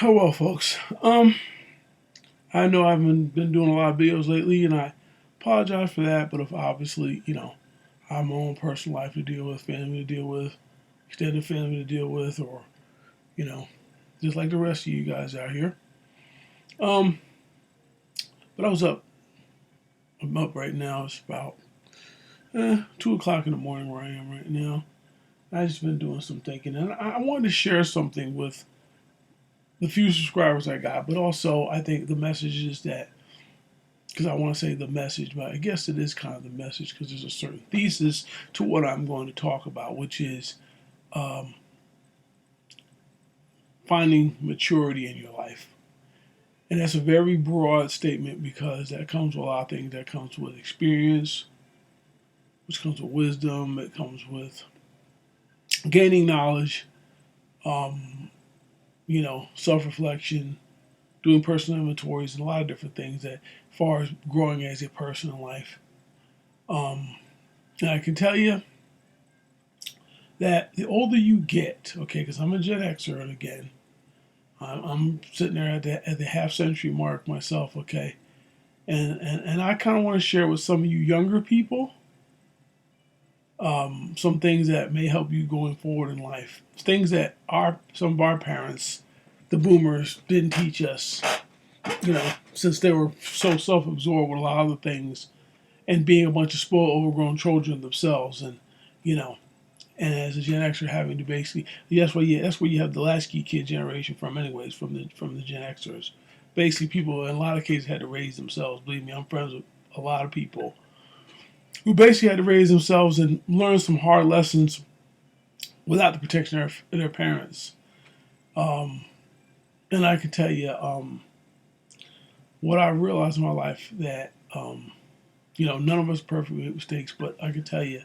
Oh well, folks. I know I've been doing a lot of videos lately, and I apologize for that. But if obviously, I have my own personal life to deal with, family to deal with, extended family to deal with, or you know, just like the rest of you guys out here. Um, but I was up. I'm up right now. It's about 2 o'clock in the morning where I am right now. I just been doing some thinking, and I wanted to share something with the few subscribers I got, but also I think the message is that because I want to say the message, but I guess it is kind of the message because there's a certain thesis to what I'm going to talk about, which is um, finding maturity in your life. And that's a very broad statement because that comes with a lot of things. That comes with experience, which comes with wisdom, it comes with gaining knowledge, um, self reflection, doing personal inventories, and a lot of different things that, as far as growing as a person in life. Um, and I can tell you, that the older you get, okay, because I'm a Gen Xer, and again, I'm sitting there at the half century mark myself, okay, and I kind of want to share with some of you younger people some things that may help you going forward in life, things that some of our parents, the boomers, didn't teach us, since they were so self-absorbed with a lot of the things and being a bunch of spoiled, overgrown children themselves, and you know and as a Gen Xer having to basically that's where you have the latchkey kid generation from, anyways, from the Gen Xers. Basically, people in a lot of cases had to raise themselves. Believe me, I'm friends with a lot of people who basically had to raise themselves and learn some hard lessons without the protection of their parents. Um, and I can tell you what I realized in my life that none of us perfect, we make mistakes, but I can tell you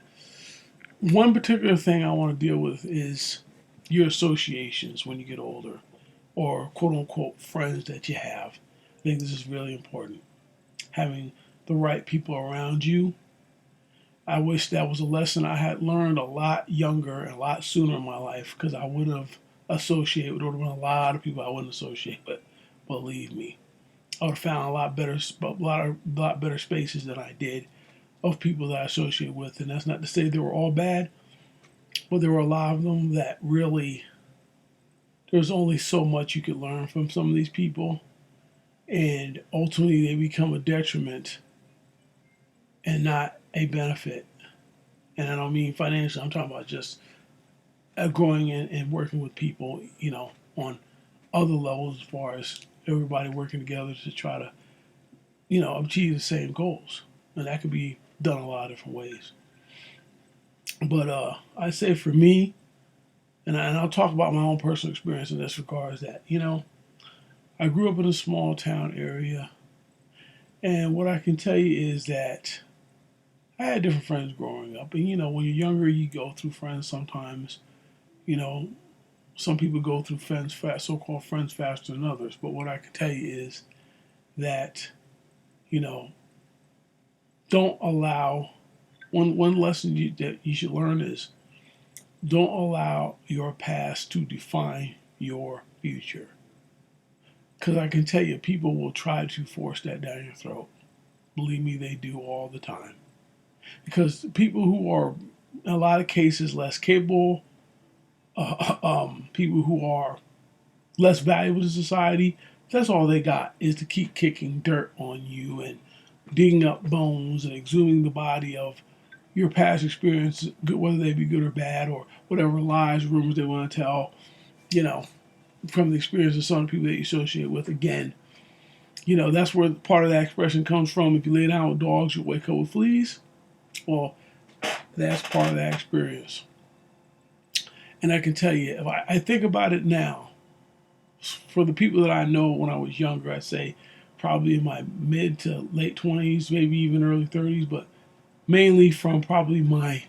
one particular thing I want to deal with is your associations when you get older, or quote unquote friends that you have. I think this is really important. Having the right people around you. I wish that was a lesson I had learned a lot younger and a lot sooner in my life, because I would have associated with, there would have been a lot of people I wouldn't associate with. Believe me, I would have found a lot better spaces than I did of people that I associate with. And that's not to say they were all bad, but there were a lot of them that really, there's only so much you could learn from some of these people, and ultimately they become a detriment and not a benefit. And I don't mean financially, I'm talking about just growing and working with people, on other levels, as far as everybody working together to try to, achieve the same goals. And that could be done a lot of different ways. But I say for me, and I'll talk about my own personal experience in this regard, is that, I grew up in a small town area. And what I can tell you is that I had different friends growing up. And, when you're younger, you go through friends sometimes. You know, some people go through friends fast, so-called friends faster than others. But what I can tell you is that, you know, don't allow, one lesson that you should learn is don't allow your past to define your future. Because I can tell you, people will try to force that down your throat. Believe me, they do all the time. Because people who are, in a lot of cases, less capable, people who are less valuable to society, that's all they got is to keep kicking dirt on you and digging up bones and exhuming the body of your past experiences, whether they be good or bad, or whatever lies, rumors they want to tell, you know, from the experience of some people that you associate with. Again, that's where part of that expression comes from. If you lay down with dogs, you wake up with fleas. Well, that's part of that experience. And I can tell you, if I think about it now, for the people that I know when I was younger, I'd say probably in my mid to late 20s, maybe even early 30s, but mainly from probably my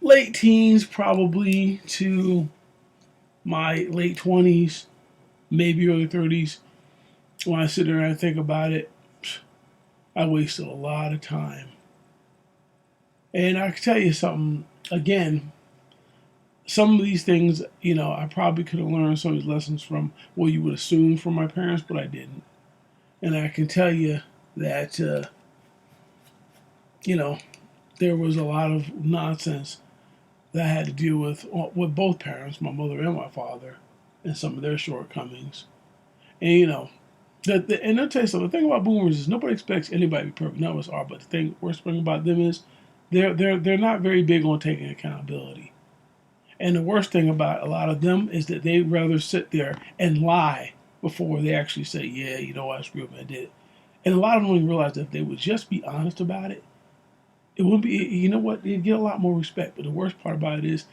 late teens, probably to my late 20s, maybe early 30s. When I sit there and I think about it, I wasted a lot of time. And I can tell you something, again, some of these things, I probably could have learned some of these lessons from what you would assume from my parents, but I didn't. And I can tell you that, you know, there was a lot of nonsense that I had to deal with both parents, my mother and my father, and some of their shortcomings. And, and I'll tell you something. The thing about boomers is nobody expects anybody to be perfect. None of us are. But the thing worst thing about them is they're not very big on taking accountability. And the worst thing about a lot of them is that they'd rather sit there and lie before they actually say, yeah, I screwed up and I did it. And a lot of them don't even realize that if they would just be honest about it, it would be, they'd get a lot more respect. But the worst part about it is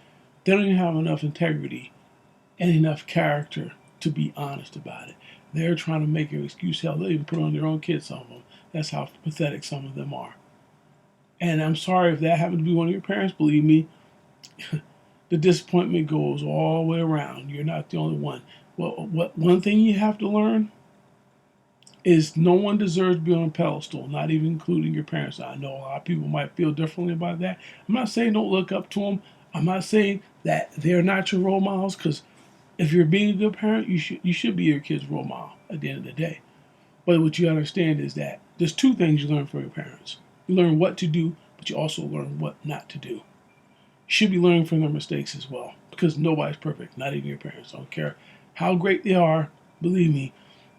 they don't even have enough integrity and enough character to be honest about it. They're trying to make an excuse. Hell, they'll even put on their own kids, some of them. That's how pathetic some of them are. And I'm sorry if that happened to be one of your parents. Believe me, the disappointment goes all the way around. You're not the only one. Well, one thing you have to learn is no one deserves to be on a pedestal, not even including your parents. I know a lot of people might feel differently about that. I'm not saying don't look up to them. I'm not saying that they're not your role models, because if you're being a good parent, you should be your kid's role model at the end of the day. But what you understand is that there's two things you learn from your parents. You learn what to do, but you also learn what not to do. You should be learning from their mistakes as well, because nobody's perfect, not even your parents. I don't care how great they are. Believe me,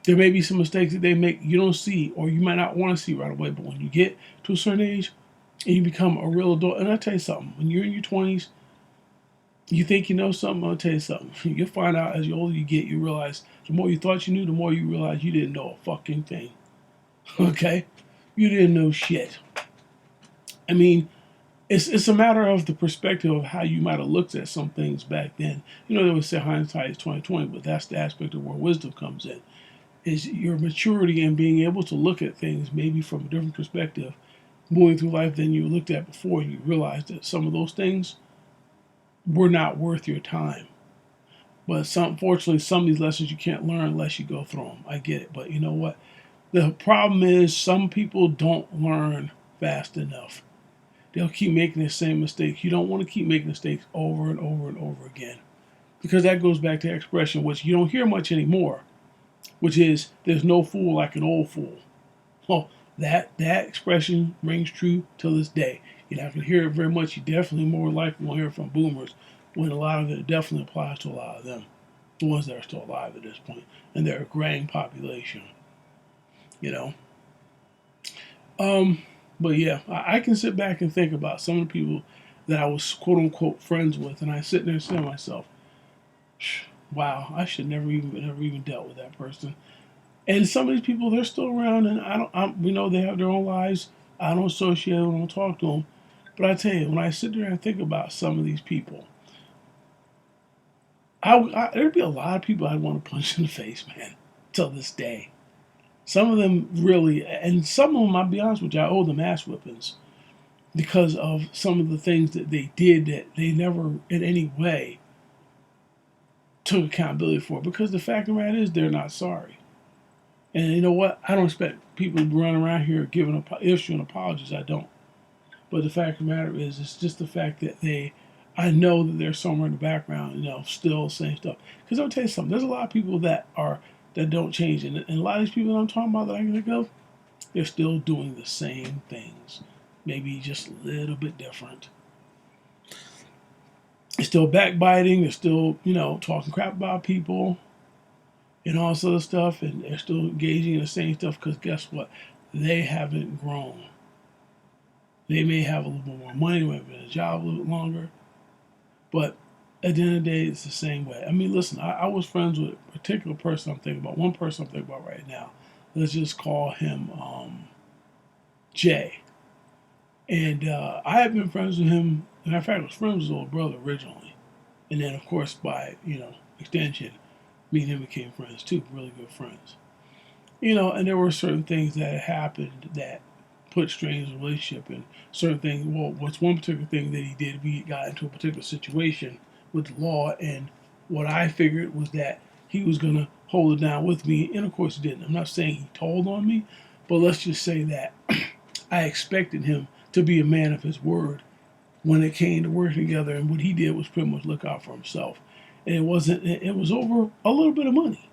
there may be some mistakes that they make you don't see, or you might not want to see right away. But when you get to a certain age and you become a real adult, and I'll tell you something, when you're in your 20s, you think you know something, I'll tell you something. You'll find out as the older you get, you realize the more you thought you knew, the more you realize you didn't know a fucking thing. Okay? You didn't know shit. I mean, it's a matter of the perspective of how you might have looked at some things back then. They would say hindsight is 20/20, but that's the aspect of where wisdom comes in. Is your maturity and being able to look at things maybe from a different perspective, moving through life than you looked at before, and you realize that some of those things were not worth your time. But unfortunately, some of these lessons you can't learn unless you go through them. I get it. But you know what? The problem is some people don't learn fast enough. They'll keep making the same mistakes. You don't want to keep making mistakes over and over and over again. Because that goes back to expression, which you don't hear much anymore, which is there's no fool like an old fool. Well, that expression rings true till this day. You're not going to hear it very much. You definitely more likely won't hear it from boomers, when a lot of it definitely applies to a lot of them, the ones that are still alive at this point, and they're a graying population. You know. But yeah, I can sit back and think about some of the people that I was quote unquote friends with, and I sit there and say to myself, "Wow, I should never even dealt with that person." And some of these people, they're still around, and we know they have their own lives. I don't associate them, I don't talk to them. But I tell you, when I sit there and think about some of these people, there'd be a lot of people I'd want to punch in the face, man, till this day. Some of them really, and some of them, I'll be honest with you, I owe them ass whippings because of some of the things that they did that they never in any way took accountability for. Because the fact of the matter is, they're not sorry. And you know what? I don't expect people to be running around here issuing apologies. I don't. But the fact of the matter is, it's just the fact that I know that they're somewhere in the background, still saying stuff. Because I'll tell you something, there's a lot of people that don't change. And a lot of these people that I'm talking about that I can think of, they're still doing the same things. Maybe just a little bit different. They're still backbiting. They're still, talking crap about people and all this other stuff. And they're still engaging in the same stuff because guess what? They haven't grown. They may have a little bit more money, they may have been in a job a little bit longer. But at the end of the day, it's the same way. I mean, listen, I was friends with a particular person I'm thinking about. One person I'm thinking about right now. Let's just call him Jay. And I had been friends with him. As a matter of fact, I was friends with his older brother originally. And then, of course, by, extension, me and him became friends too, really good friends. And there were certain things that had happened that put strains in the relationship, and certain things. Well, what's one particular thing that he did? We got into a particular situation with the law, and what I figured was that he was going to hold it down with me, and of course he didn't. I'm not saying he told on me, but let's just say that I expected him to be a man of his word when it came to working together. And what he did was pretty much look out for himself. And it wasn't. It was over a little bit of money.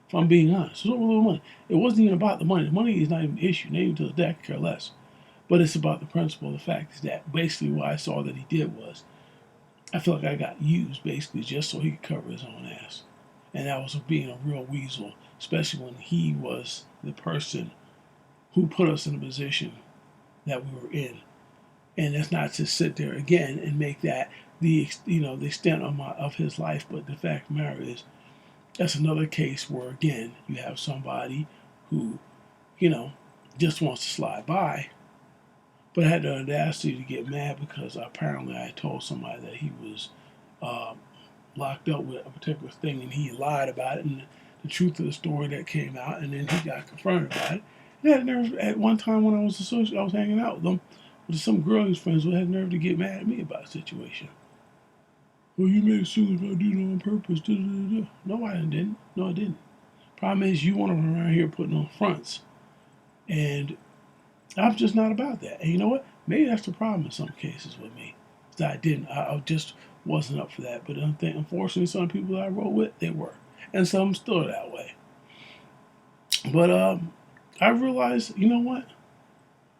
If I'm being honest, it was over a little money. It wasn't even about the money. The money is not even the issue. Not even to the day I could care less. But it's about the principle. The fact is that basically what I saw that he did was, I feel like I got used basically just so he could cover his own ass. And that was being a real weasel, especially when he was the person who put us in the position that we were in. And that's not to sit there again and make that the the extent of his life, but the fact of the matter is that's another case where again you have somebody who just wants to slide by, but had the audacity to get mad because apparently I told somebody that he was locked up with a particular thing and he lied about it, and the truth of the story that came out, and then he got confronted by it. He had nerve at one time when I was hanging out with him, with some girl he was friends with, had nerve to get mad at me about the situation. Well, you made it seem like I did it on purpose. Da, da, da, da. No, I didn't. No, I didn't. Problem is, you want to run around here putting on fronts, and I'm just not about that. And you know what? Maybe that's the problem in some cases with me. That I didn't. I just wasn't up for that. But unfortunately, some people that I rode with, they were, and some still that way. But I realized, you know what?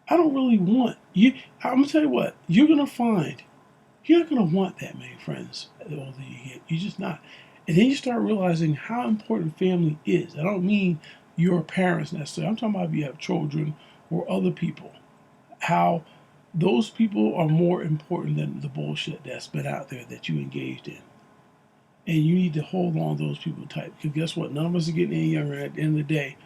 I don't really want you. I'm gonna tell you what. You're gonna find you're not gonna want that many friends the older you get. You're just not. And then you start realizing how important family is. I don't mean your parents necessarily. I'm talking about if you have children or other people. How those people are more important than the bullshit that's been out there that you engaged in. And you need to hold on to those people tight. Because guess what? None of us are getting any younger. At the end of the day,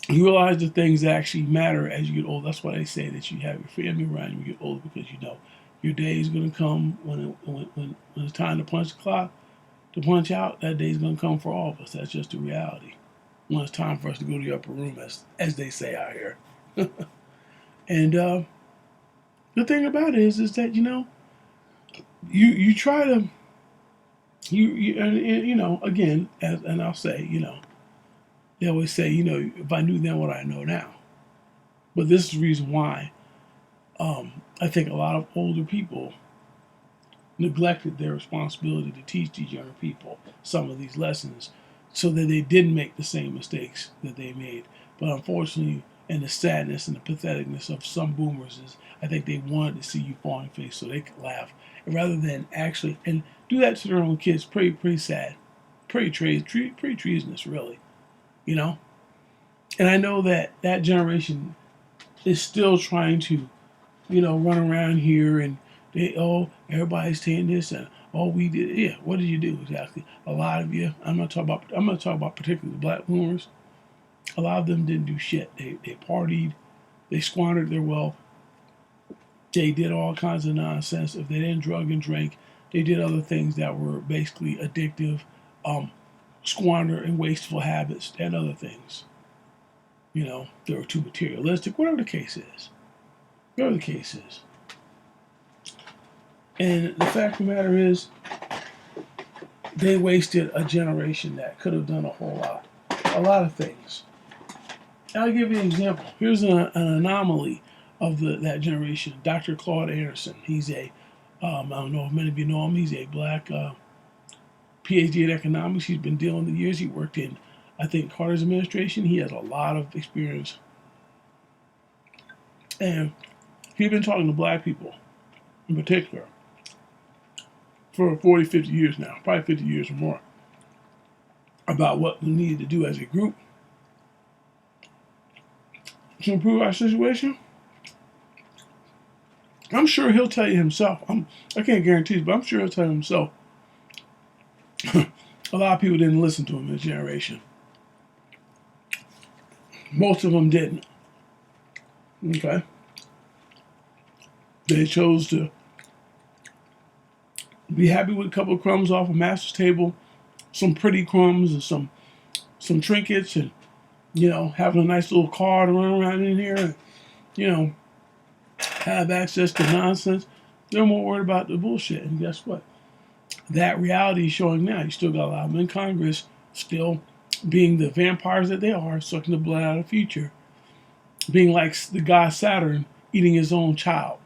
you realize the things that actually matter as you get older. That's why they say that you have your family around you when you get older, because you know your day is going to come when it's time to punch the clock, to punch out. That day is going to come for all of us. That's just the reality. When it's time for us to go to the upper room, as they say out here. And the thing about it is that you try to again, and I'll say they always say if I knew then what I know now. But this is the reason why I think a lot of older people neglected their responsibility to teach these younger people some of these lessons so that they didn't make the same mistakes that they made. But unfortunately, and the sadness and the patheticness of some boomers is I think they wanted to see you fall on your face so they could laugh. And rather than actually, and do that to their own kids, pretty sad. Pretty treasonous, really. And I know that generation is still trying to, run around here and everybody's saying this and we did. Yeah, what did you do exactly? A lot of you. I'm gonna talk about particularly black boomers. A lot of them didn't do shit. They partied, they squandered their wealth, they did all kinds of nonsense. If they didn't drug and drink, they did other things that were basically addictive, squander and wasteful habits and other things. They were too materialistic, whatever the case is. Whatever the case is. And the fact of the matter is, they wasted a generation that could have done a lot of things. I'll give you an example. Here's an anomaly of that generation. Dr. Claude Anderson. He's I don't know if many of you know him. He's a black PhD in economics. He's been dealing with years. He worked in, I think, Carter's administration. He has a lot of experience. And he's been talking to black people in particular for 40, 50 years now, probably 50 years or more, about what we needed to do as a group to improve our situation. I'm sure he'll tell you himself. I can't guarantee it, but I'm sure he'll tell you himself. A lot of people didn't listen to him in his generation. Most of them didn't. Okay? They chose to be happy with a couple of crumbs off a master's table, some pretty crumbs and some trinkets, and having a nice little car to run around in here, and have access to nonsense. They're more worried about the bullshit. And guess what? That reality is showing now. You still got a lot of them in Congress still being the vampires that they are, sucking the blood out of the future, being like the god Saturn eating his own child.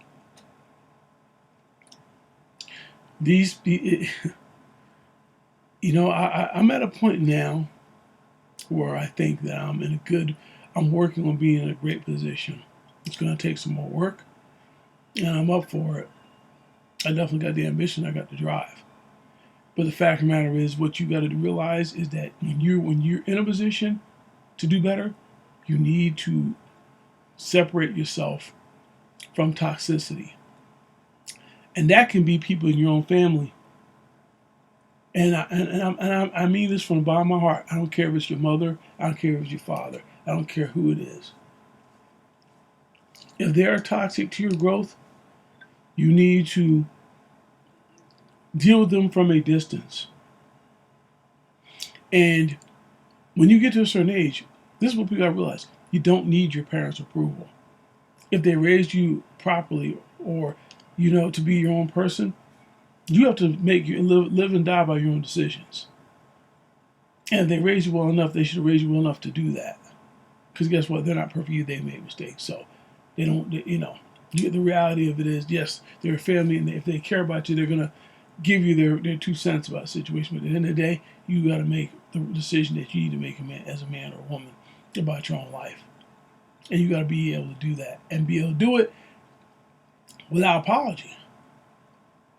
You know, I'm at a point now where I think that I'm working on being in a great position. It's going to take some more work, and I'm up for it. I definitely got the ambition. I got the drive. But the fact of the matter is, what you got to realize is that when you're in a position to do better, you need to separate yourself from toxicity, and that can be people in your own family. I mean this from the bottom of my heart. I don't care if it's your mother. I don't care if it's your father. I don't care who it is. If they are toxic to your growth, you need to deal with them from a distance. And when you get to a certain age, this is what people gotta realize. You don't need your parents' approval. If they raised you properly or, to be your own person, you have to live and die by your own decisions. And if they raised you well enough, they should have raised you well enough to do that. Because guess what? They're not perfect. They make mistakes. So they don't, the reality of it is, yes, they're a family, and if they care about you, they're going to give you their 2 cents about the situation. But at the end of the day, you got to make the decision that you need to make as a man or a woman about your own life. And you got to be able to do that and be able to do it without apology.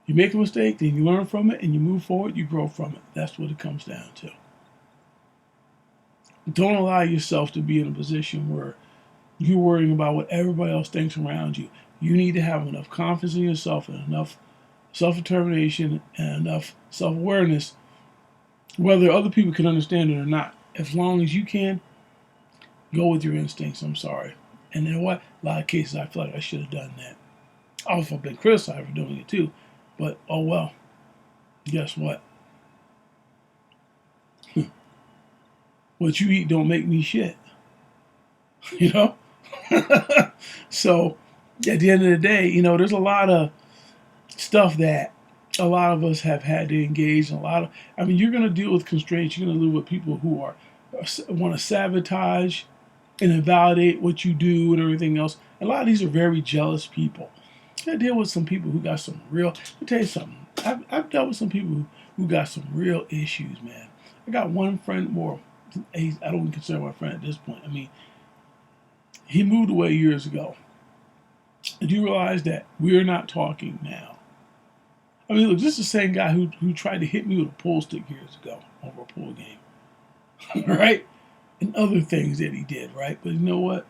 You make a mistake, then you learn from it and you move forward, you grow from it. That's what it comes down to. Don't allow yourself to be in a position where you're worrying about what everybody else thinks around you. You need to have enough confidence in yourself and enough self-determination and enough self-awareness, whether other people can understand it or not. As long as you can, go with your instincts. I'm sorry. And you know what? A lot of cases I feel like I should have done that. I've been criticized for doing it too. But, oh well. Guess what? What you eat don't make me shit. You know? So, at the end of the day, there's a lot of stuff that a lot of us have had to engage in. You're going to deal with constraints. You're going to deal with people who want to sabotage and invalidate what you do and everything else. A lot of these are very jealous people. I deal with some people who got some real. Let me tell you something. I've dealt with some people who got some real issues, man. I got one friend, I don't even consider my friend at this point. He moved away years ago. And do you realize that we're not talking now? Look, this is the same guy who tried to hit me with a pool stick years ago over a pool game, right? And other things that he did, right? But you know what?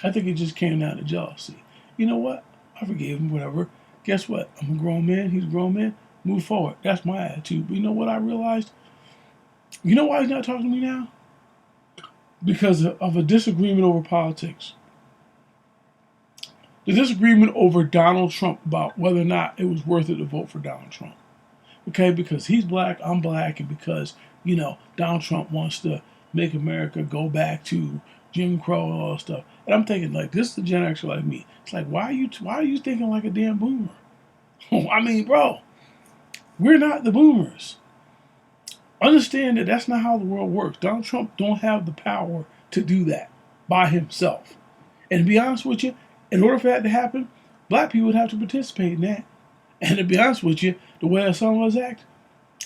I think it just came down to jealousy. You know what? I forgave him, whatever. Guess what? I'm a grown man. He's a grown man. Move forward. That's my attitude. But you know what I realized? You know why he's not talking to me now? Because of a disagreement over politics. The disagreement over Donald Trump about whether or not it was worth it to vote for Donald Trump. Okay? Because he's black, I'm black, and because, Donald Trump wants to make America go back to Jim Crow and all that stuff. And I'm thinking, this is the Gen Xer like me. It's like, why are you thinking like a damn boomer? Bro, we're not the boomers. Understand that that's not how the world works. Donald Trump don't have the power to do that by himself. And to be honest with you, in order for that to happen, black people would have to participate in that. And to be honest with you, the way some of us act,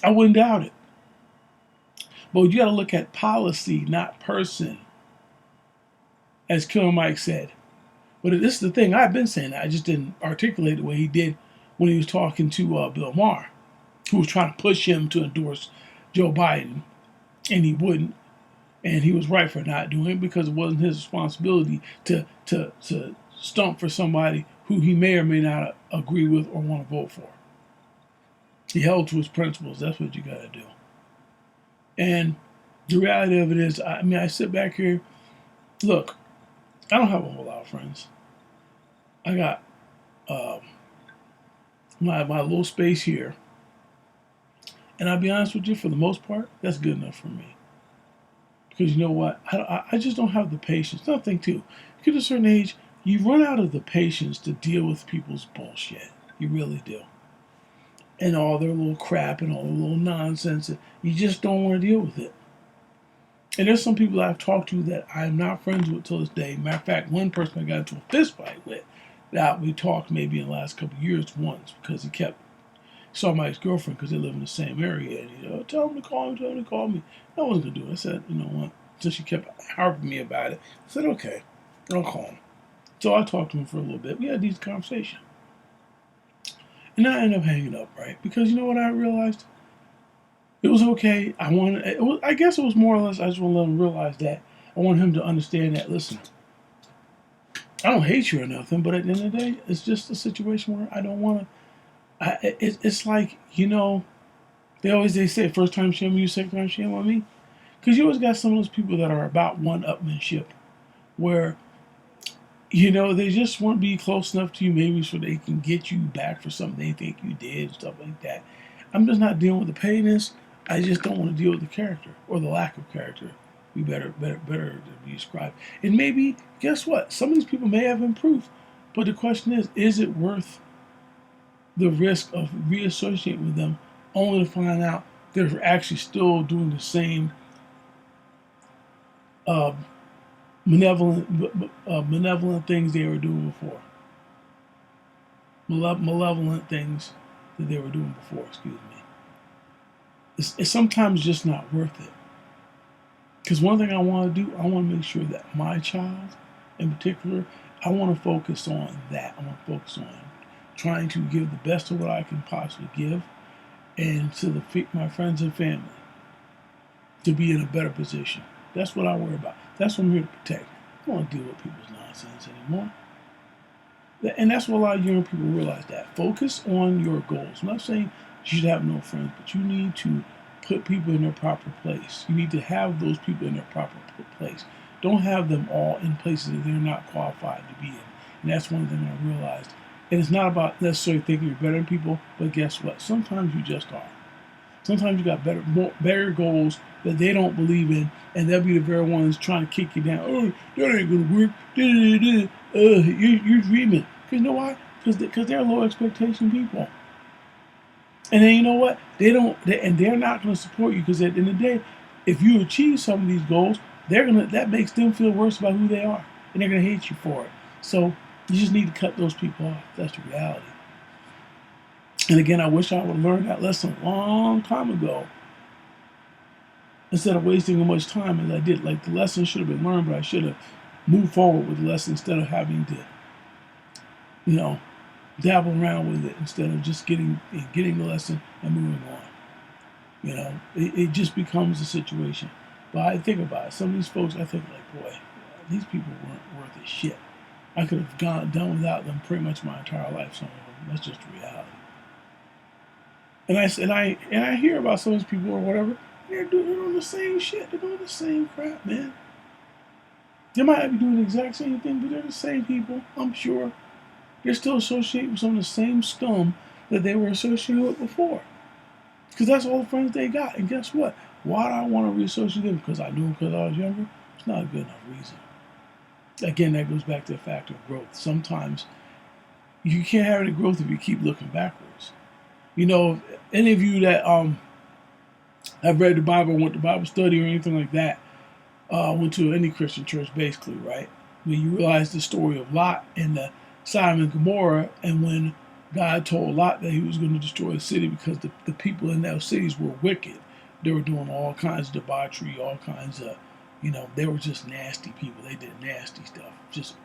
I wouldn't doubt it. But you got to look at policy, not person, as Killer Mike said. But this is the thing, I've been saying that. I just didn't articulate the way he did when he was talking to Bill Maher, who was trying to push him to endorse Joe Biden, and he wouldn't. And he was right for not doing it because it wasn't his responsibility to stump for somebody who he may or may not agree with or want to vote for. He held to his principles. That's what you got to do. And the reality of it is, I sit back here. Look, I don't have a whole lot of friends. I got my little space here. And I'll be honest with you, for the most part, that's good enough for me. Because you know what? I just don't have the patience. Nothing too. You get to a certain age, you run out of the patience to deal with people's bullshit. You really do. And all their little crap and all their little nonsense. You just don't want to deal with it. And there's some people I've talked to that I'm not friends with till this day. Matter of fact, one person I got into a fist fight with that we talked maybe in the last couple of years once because he kept saw my ex-girlfriend because they live in the same area, and tell him to call me, tell him to call me. I wasn't gonna do it. I said, you know what? So she kept harping me about it. I said, okay, I'll call him. So I talked to him for a little bit. We had a decent conversation. And I ended up hanging up, right? Because you know what I realized? It was okay. I guess it was more or less, I just want to let him realize that. I want him to understand that, listen, I don't hate you or nothing, but at the end of the day, it's just a situation where I don't want to. It's like, they say, first time shame on you, second time shame on me. Because you always got some of those people that are about one-upmanship, where they just want to be close enough to you, maybe so they can get you back for something they think you did, stuff like that. I'm just not dealing with the pettiness. I just don't want to deal with the character or the lack of character. Be better to be described. And maybe, guess what? Some of these people may have improved, but the question is it worth the risk of reassociating with them, only to find out they're actually still doing the same malevolent things they were doing before. Malevolent things that they were doing before. Excuse me. It's sometimes just not worth it. Because one thing I want to do, I want to make sure that my child, in particular, I want to focus on that. I want to focus on trying to give the best of what I can possibly give, and to my friends and family to be in a better position. That's what I worry about. That's what I'm here to protect. I don't want to deal with people's nonsense anymore. And that's what a lot of young people realize, that. Focus on your goals. I'm not saying you should have no friends, but you need to put people in their proper place. You need to have those people in their proper place. Don't have them all in places that they're not qualified to be in. And that's one thing I realized. And it's not about necessarily thinking you're better than people, but guess what? Sometimes you just are. Sometimes you got better goals that they don't believe in, and they'll be the very ones trying to kick you down. Oh, that ain't gonna work. You're dreaming. Because you know why? Because they're low expectation people. And then you know what? They're not going to support you, because at the end of the day, if you achieve some of these goals, that makes them feel worse about who they are, and they're going to hate you for it. So you just need to cut those people off. That's the reality. And again, I wish I would have learned that lesson a long time ago, instead of wasting as much time as I did. Like, the lesson should have been learned, but I should have moved forward with the lesson instead of having to, dabble around with it, instead of just getting the lesson and moving on. It just becomes a situation. But I think about it. Some of these folks, I think, like, boy, these people weren't worth a shit. I could have done without them pretty much my entire life. Some of them. That's just the reality. And I hear about some of these people or whatever. They're doing the same shit. They're doing the same crap, man. They might not be doing the exact same thing, but they're the same people, I'm sure. They're still associated with some of the same scum that they were associated with before. Because that's all the friends they got. And guess what? Why do I want to reassociate them? Because I knew them because I was younger? It's not a good enough reason. Again, that goes back to the factor of growth. Sometimes you can't have any growth if you keep looking backwards. Any of you that have read the Bible, went to Bible study or anything like that, went to any Christian church, basically, right? When you realize the story of Lot and the Sodom and Gomorrah, and when God told Lot that he was going to destroy the city because the people in those cities were wicked. They were doing all kinds of debauchery, all kinds of, they were just nasty people. They did nasty stuff. Just,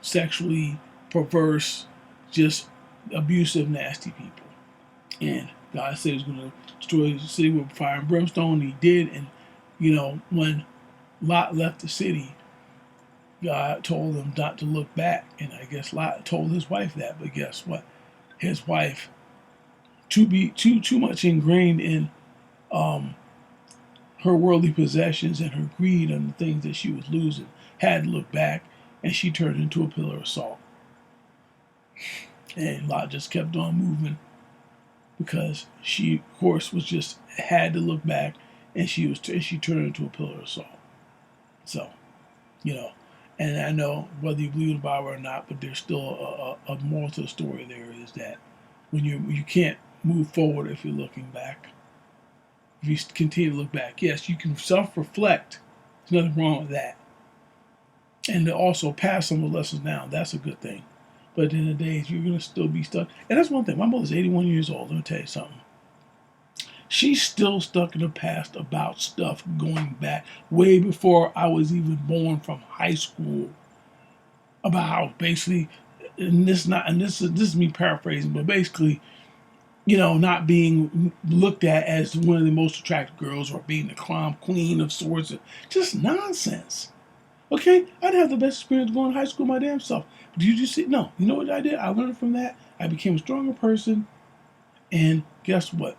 sexually perverse, just abusive, nasty people. And God said he was going to destroy the city with fire and brimstone. He did. And, when Lot left the city, God told him not to look back, and I guess Lot told his wife that. But guess what? His wife, too much ingrained in her worldly possessions and her greed and the things that she was losing, had to look back, and she turned into a pillar of salt. And Lot just kept on moving because she, of course, had to look back, and she turned into a pillar of salt. So, and I know whether you believe in the Bible or not, but there's still a moral to the story. There is that when you can't move forward if you're looking back. If you continue to look back, yes, you can self-reflect. There's nothing wrong with that. And to also pass some of the lessons down, that's a good thing. But at the end of the day, you're going to still be stuck. And that's one thing. My mother's 81 years old. Let me tell you something. She's still stuck in the past about stuff going back way before I was even born, from high school, about how basically, this is me paraphrasing, but basically, not being looked at as one of the most attractive girls, or being the prom queen of sorts. Just nonsense. Okay, I didn't have the best experience going to high school my damn self. Did you see? No. You know what I did? I learned from that. I became a stronger person, and guess what?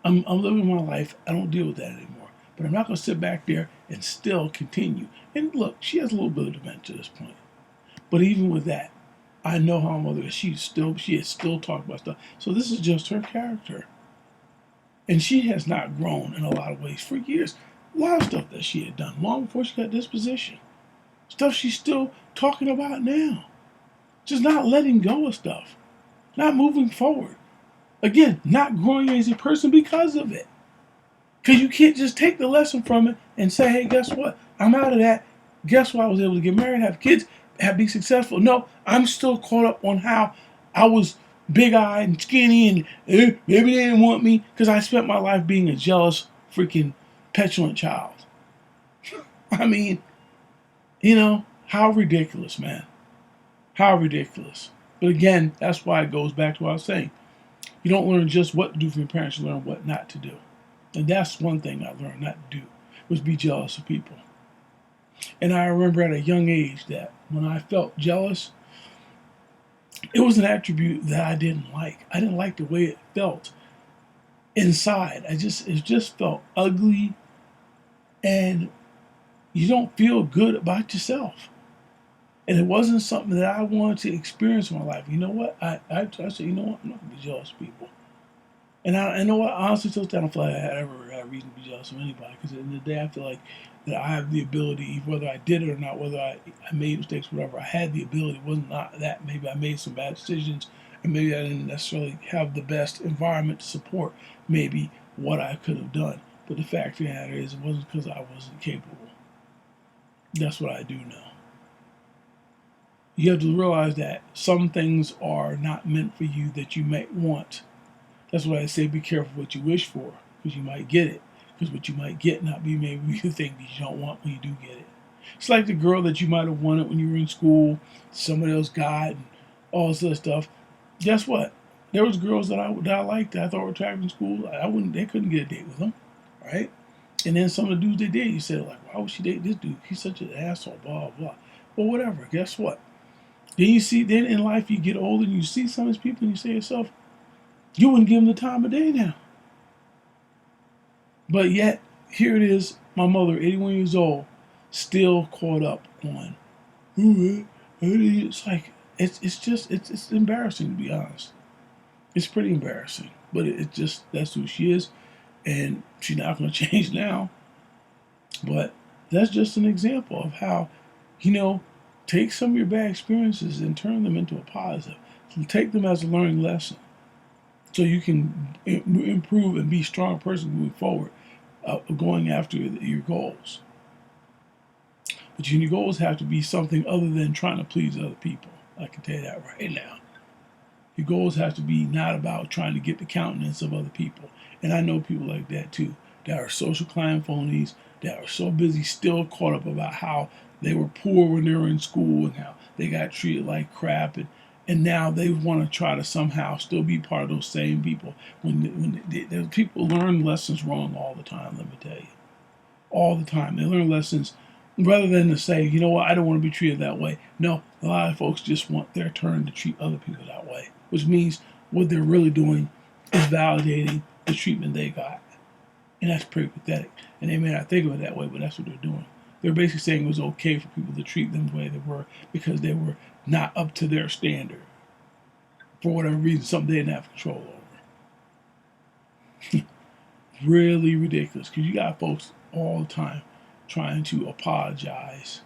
I'm living my life. I don't deal with that anymore. But I'm not going to sit back there and still continue. And look, she has a little bit of dementia at this point. But even with that, I know how my mother is. She has still talked about stuff. So this is just her character. And she has not grown in a lot of ways for years. A lot of stuff that she had done long before she got this position. Stuff she's still talking about now. Just not letting go of stuff. Not moving forward. Again, not growing as a person because of it. Because you can't just take the lesson from it and say, hey, guess what? I'm out of that. Guess what? I was able to get married, have kids, be successful. No, I'm still caught up on how I was big-eyed and skinny, and maybe they didn't want me because I spent my life being a jealous, freaking petulant child. I mean, how ridiculous, man. How ridiculous. But again, that's why it goes back to what I was saying. You don't learn just what to do from your parents, you learn what not to do. And that's one thing I learned not to do, was be jealous of people. And I remember at a young age that when I felt jealous, it was an attribute that I didn't like. I didn't like the way it felt inside. It just felt ugly, and you don't feel good about yourself. And it wasn't something that I wanted to experience in my life. You know what? I said, you know what? I'm not going to be jealous of people. And I know what? Honestly, till I don't feel like I ever had a reason to be jealous of anybody. Because at the end of the day, I feel like that I have the ability, whether I did it or not, whether I made mistakes, whatever, I had the ability. It wasn't not that. Maybe I made some bad decisions, and maybe I didn't necessarily have the best environment to support maybe what I could have done. But the fact of the matter is, it wasn't because I wasn't capable. That's what I do know. You have to realize that some things are not meant for you that you might want. That's why I say be careful what you wish for, because you might get it. Because what you might get not be maybe you think that you don't want when you do get it. It's like the girl that you might have wanted when you were in school, somebody else got, and all this other stuff. Guess what? There was girls that I liked that I thought were attractive in school. They couldn't get a date with them, right? And then some of the dudes they did, you said, like, why would she date this dude? He's such an asshole, blah, blah. Well, whatever. Guess what? Then in life you get older and you see some of these people and you say to yourself, you wouldn't give them the time of day now. But yet, here it is, my mother, 81 years old, still caught up on, it's like, it's embarrassing, to be honest. It's pretty embarrassing. But that's who she is. And she's not going to change now. But that's just an example of how, take some of your bad experiences and turn them into a positive. Take them as a learning lesson, so you can improve and be a strong person moving forward, going after your goals. But your goals have to be something other than trying to please other people. I can tell you that right now. Your goals have to be not about trying to get the countenance of other people. And I know people like that too, that are social climb phonies, that are so busy still caught up about how they were poor when they were in school and how they got treated like crap, and now they want to try to somehow still be part of those same people. When the people learn lessons wrong all the time, let me tell you. All the time. They learn lessons rather than to say, you know what, I don't want to be treated that way. No, a lot of folks just want their turn to treat other people that way, which means what they're really doing is validating the treatment they got. And that's pretty pathetic. And they may not think of it that way, but that's what they're doing. They're basically saying it was okay for people to treat them the way they were because they were not up to their standard. For whatever reason, something they didn't have control over. Really ridiculous, because you got folks all the time trying to apologize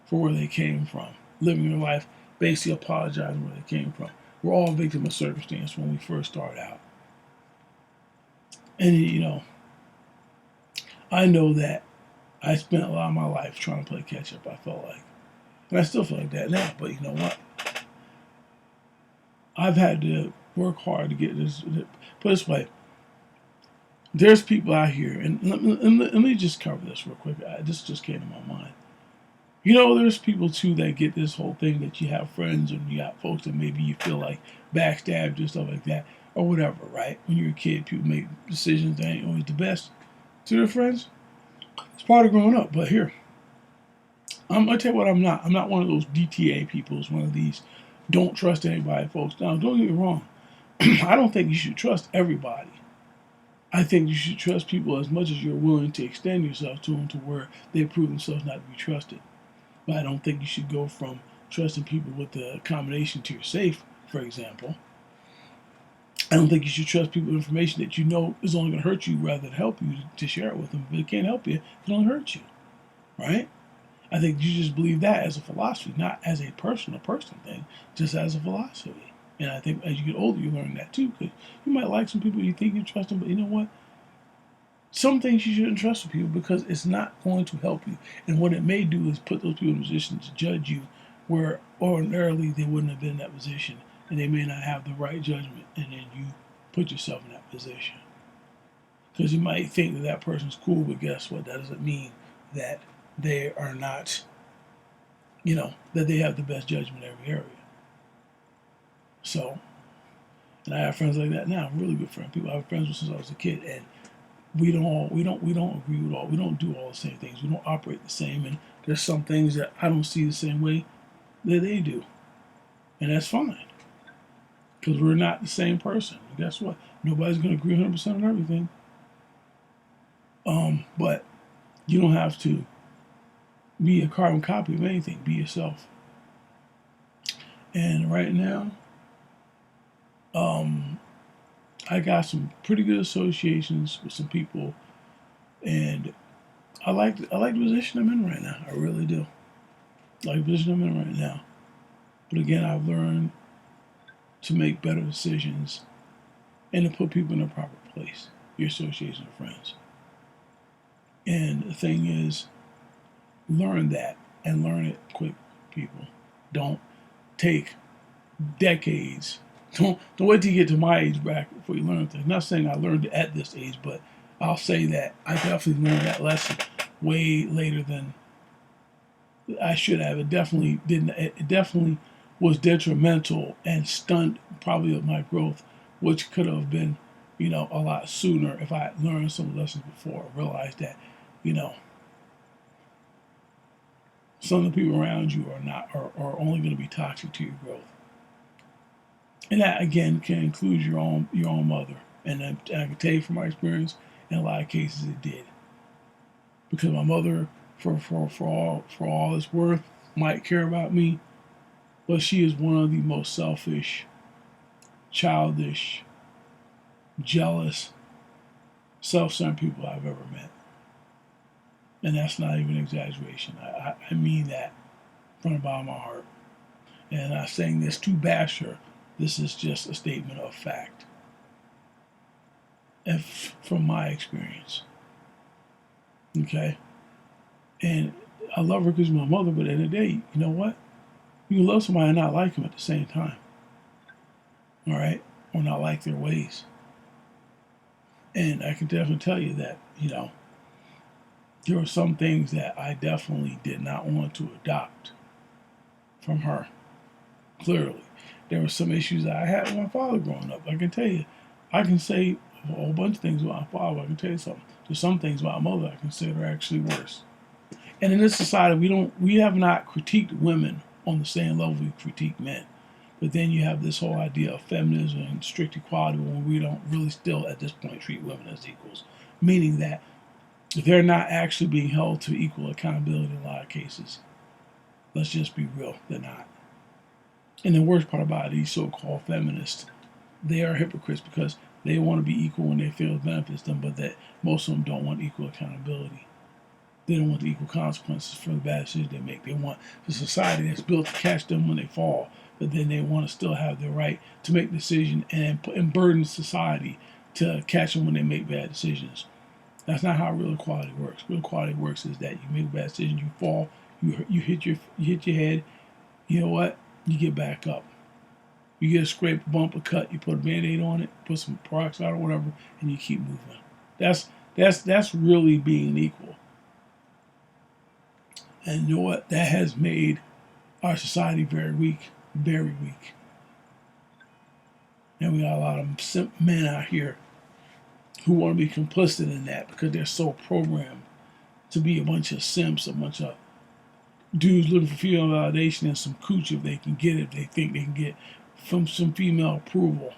for where they came from, living their life basically apologizing where they came from. We're all victims of circumstance when we first start out. And, I know that I spent a lot of my life trying to play catch up, I felt like. And I still feel like that now. But you know what? I've had to work hard to get this. Put it this way, there's people out here, and let me just cover this real quick. This just came to my mind. You know, there's people too that get this whole thing that you have friends and you got folks that maybe you feel like backstabbed or stuff like that or whatever, right? When you're a kid, people make decisions that ain't always the best to their friends. It's part of growing up. But here, I'm gonna tell you what I'm not. I'm not one of those DTA people. It's one of these don't trust anybody folks. Now, don't get me wrong. I don't think you should trust everybody. I think you should trust people as much as you're willing to extend yourself to them to where they prove themselves not to be trusted. But I don't think you should go from trusting people with the combination to your safe, for example. I don't think you should trust people with information that you know is only going to hurt you rather than help you to share it with them. If it can't help you, it only hurt you, right? I think you just believe that as a philosophy, not as a personal thing, just as a philosophy. And I think as you get older, you learn that too, because you might like some people, you think you trust them, but you know what? Some things you shouldn't trust with people because it's not going to help you. And what it may do is put those people in a position to judge you where ordinarily they wouldn't have been in that position and they may not have the right judgment, and then you put yourself in that position. Because you might think that that person's cool, but guess what? That doesn't mean that they are not, that they have the best judgment in every area. So, and I have friends like that now, really good friends. People I have friends with since I was a kid, and we don't agree with all. We don't do all the same things. We don't operate the same, and there's some things that I don't see the same way that they do, and that's fine because we're not the same person. And guess what? Nobody's going to agree 100% on everything. But you don't have to be a carbon copy of anything. Be yourself. And right now, I got some pretty good associations with some people, and I like the position I'm in right now. I really do. I like the position I'm in right now. But again, I've learned to make better decisions and to put people in the proper place. Your association of friends. And the thing is, learn that and learn it quick, people. Don't take decades. Don't wait till you get to my age back before you learn things. Not saying I learned it at this age, but I'll say that I definitely learned that lesson way later than I should have. It definitely didn't. It definitely was detrimental and stunned probably of my growth, which could have been, a lot sooner if I had learned some lessons before. Realized that, some of the people around you are only going to be toxic to your growth. And that again can include your own mother. And I can tell you from my experience, in a lot of cases it did. Because my mother, for all it's worth, might care about me, but she is one of the most selfish, childish, jealous, self-centered people I've ever met. And that's not even an exaggeration. I mean that from the bottom of my heart. And I'm not saying this to bash her. This is just a statement of fact. From my experience. Okay? And I love her because she's my mother, but at the end of the day, you know what? You can love somebody and not like them at the same time. All right? Or not like their ways. And I can definitely tell you that, there were some things that I definitely did not want to adopt from her. Clearly. There were some issues that I had with my father growing up. I can tell you. I can say a whole bunch of things about my father. I can tell you something. There's some things about my mother I consider actually worse. And in this society, we have not critiqued women on the same level we critique men. But then you have this whole idea of feminism and strict equality when we don't really still, at this point, treat women as equals. Meaning that they're not actually being held to equal accountability in a lot of cases. Let's just be real, they're not. And the worst part about these so-called feminists, they are hypocrites because they want to be equal when they feel it benefits them, but that most of them don't want equal accountability. They don't want the equal consequences for the bad decisions they make. They want the society that's built to catch them when they fall, but then they want to still have the right to make decisions and burden society to catch them when they make bad decisions. That's not how real equality works. Real equality works is that you make a bad decision, you fall, You hit your head. You know what? You get back up. You get a scrape, bump, a cut. You put a Band-Aid on it, put some peroxide or whatever, and you keep moving. That's really being equal. And you know what? That has made our society very weak, very weak. And we got a lot of simp men out here who want to be complicit in that because they're so programmed to be a bunch of simps, a bunch of dudes looking for female validation and some cooch if they can get it, if they think they can get from some female approval.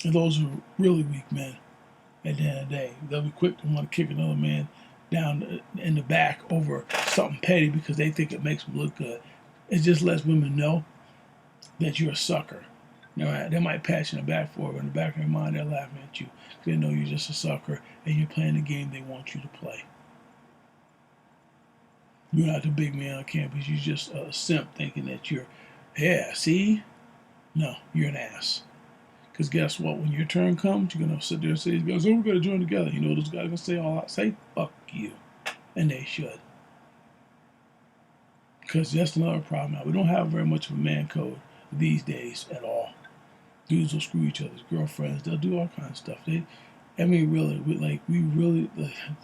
And those are really weak men at the end of the day. They'll be quick to want to kick another man down in the back over something petty because they think it makes them look good. It just lets women know that you're a sucker. They might pat you in the back for it, but in the back of their mind, they're laughing at you. They know you're just a sucker and you're playing the game they want you to play. You're not the big man on campus. You're just a simp thinking that you're, yeah, see? No, you're an ass. Because guess what? When your turn comes, you're going to sit there and say, oh, we're going to join together. You know what those guys are going to say all out? Say, fuck you. And they should. Because that's another problem now. We don't have very much of a man code these days at all. Dudes will screw each other's girlfriends. They'll do all kinds of stuff. The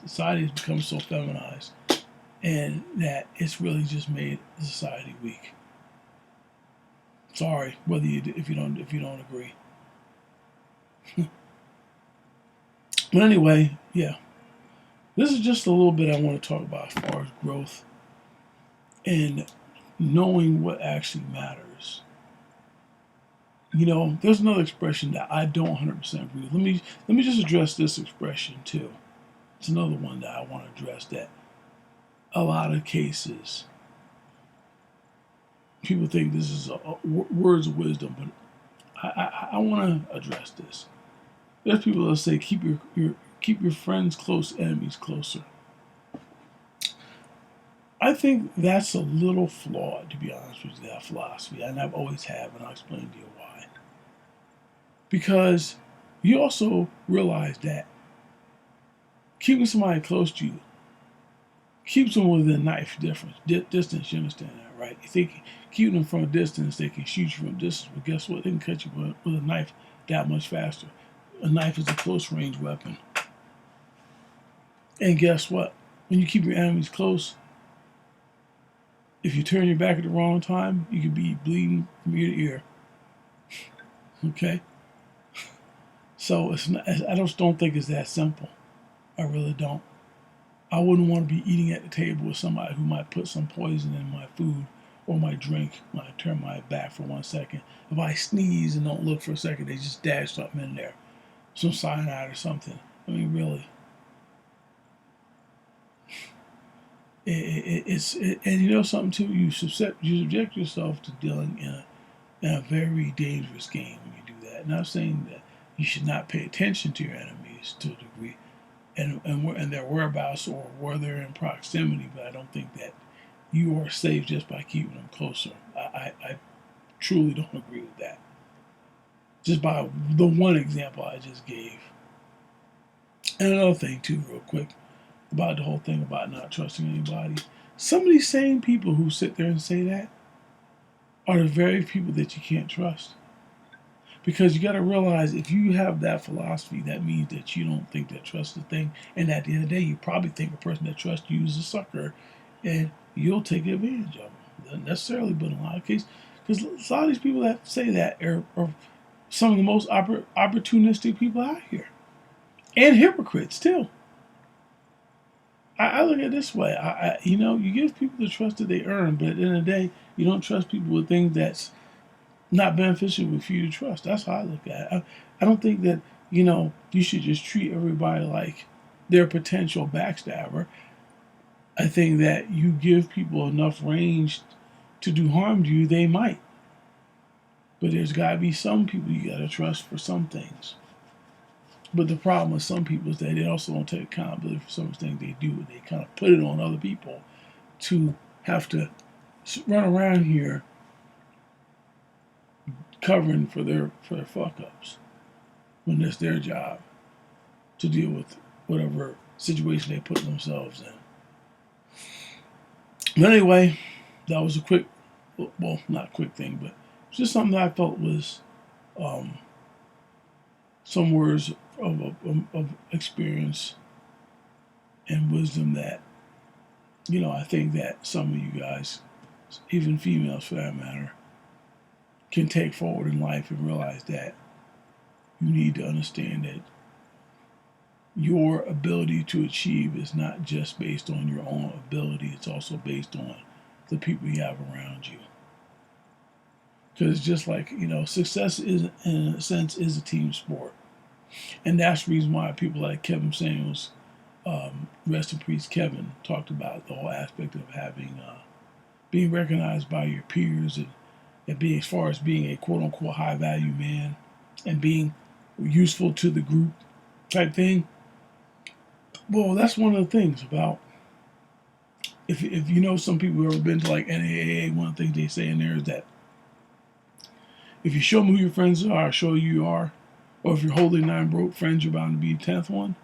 society has become so feminized. And that it's really just made the society weak. Sorry, if you don't agree. But anyway, yeah, this is just a little bit I want to talk about as far as growth and knowing what actually matters. You know, there's another expression that I don't 100% agree with. Let me just address this expression too. It's another one that I want to address that. A lot of cases, people think this is words of wisdom, but I want to address this. There's people that say keep your friends close, enemies closer. I think that's a little flawed, to be honest with you, that philosophy, and I've always have, and I'll explain to you why. Because you also realize that keeping somebody close to you keeps them within a knife distance. You understand that, right? You think keeping them from a distance, they can shoot you from a distance, but guess what? They can cut you with a knife that much faster. A knife is a close range weapon. And guess what? When you keep your enemies close, if you turn your back at the wrong time, you could be bleeding from ear to ear. Okay? So I just don't think it's that simple. I really don't. I wouldn't want to be eating at the table with somebody who might put some poison in my food or my drink when I turn my back for 1 second. If I sneeze and don't look for a second, they just dash something in there. Some cyanide or something. I mean, really. And you know something too? You subject yourself to dealing in a very dangerous game when you do that. Not saying that you should not pay attention to your enemies to a degree, and their whereabouts or where they're in proximity, but I don't think that you are safe just by keeping them closer. I truly don't agree with that. Just by the one example I just gave. And another thing too, real quick, about the whole thing about not trusting anybody. Some of these same people who sit there and say that are the very people that you can't trust. Because you got to realize if you have that philosophy, that means that you don't think that trust is a thing. And at the end of the day, you probably think a person that trusts you is a sucker and you'll take advantage of them. Not necessarily, but in a lot of cases. Because a lot of these people that say that are some of the most opportunistic people out here. And hypocrites, too. I look at it this way. You give people the trust that they earn, but at the end of the day, you don't trust people with things that's not beneficial for you to trust. That's how I look at it. I don't think that, you should just treat everybody like they're a potential backstabber. I think that you give people enough range to do harm to you, they might. But there's got to be some people you got to trust for some things. But the problem with some people is that they also don't take accountability for some of the things they do. They kind of put it on other people to have to run around here covering for their fuck ups when it's their job to deal with whatever situation they put themselves in. But anyway, that was a quick, well, not a quick thing, but just something that I felt was um, some words of experience and wisdom that, I think that some of you guys, even females for that matter, can take forward in life and realize that you need to understand that your ability to achieve is not just based on your own ability, it's also based on the people you have around you. Because just like, success is, in a sense, is a team sport. And that's the reason why people like Kevin Samuels, rest in peace, Kevin, talked about the whole aspect of having, being recognized by your peers and being, as far as being a quote unquote high value man and being useful to the group type thing. Well, that's one of the things about, if you know some people who have ever been to like NAAA, one of the things they say in there is that if you show me who your friends are, I'll show you are. Or if you're holding 9 broke friends, you're bound to be the 10th one.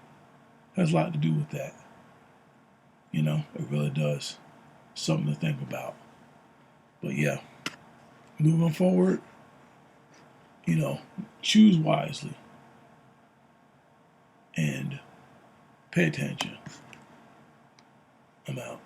Has a lot to do with that. It really does. Something to think about. But yeah, moving forward, choose wisely and pay attention. I'm out.